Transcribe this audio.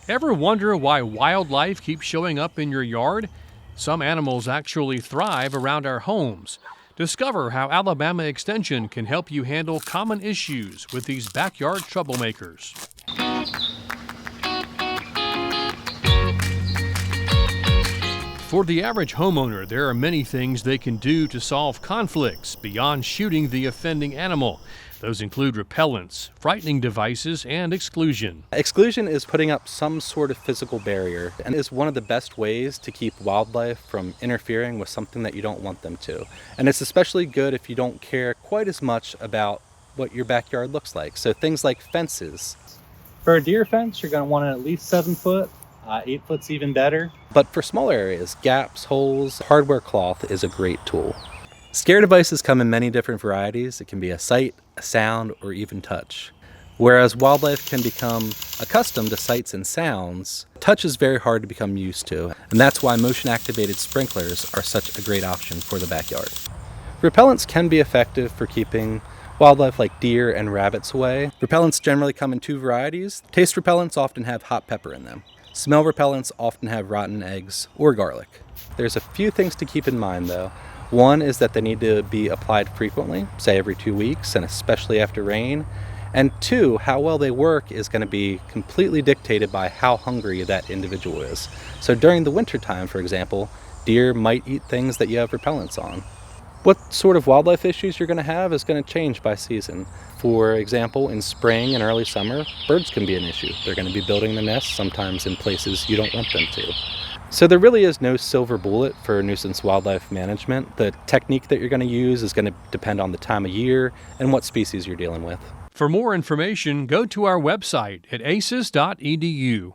Ever wonder why wildlife keeps showing up in your yard? Some animals actually thrive around our homes. Discover how Alabama Extension can help you handle common issues with these backyard troublemakers. For the average homeowner, there are many things they can do to solve conflicts beyond shooting the offending animal. Those include repellents, frightening devices, and exclusion. Exclusion is putting up some sort of physical barrier and is one of the best ways to keep wildlife from interfering with something that you don't want them to. And it's especially good if you don't care quite as much about what your backyard looks like. So things like fences. For a deer fence, you're going to want it at least 7 foot. 8 foot's even better. But for smaller areas, gaps, holes, hardware cloth is a great tool. Scare devices come in many different varieties. It can be a sight, a sound, or even touch. Whereas wildlife can become accustomed to sights and sounds, touch is very hard to become used to, and that's why motion-activated sprinklers are such a great option for the backyard. Repellents can be effective for keeping wildlife like deer and rabbits away. Repellents generally come in 2 varieties. Taste repellents often have hot pepper in them. Smell repellents often have rotten eggs or garlic. There's a few things to keep in mind though. One is that they need to be applied frequently, say every 2 weeks, and especially after rain. And 2, how well they work is going to be completely dictated by how hungry that individual is. So during the winter time, for example, deer might eat things that you have repellents on. What sort of wildlife issues you're going to have is going to change by season. For example, in spring and early summer, birds can be an issue. They're going to be building the nests sometimes in places you don't want them to. So there really is no silver bullet for nuisance wildlife management. The technique that you're going to use is going to depend on the time of year and what species you're dealing with. For more information, go to our website at aces.edu.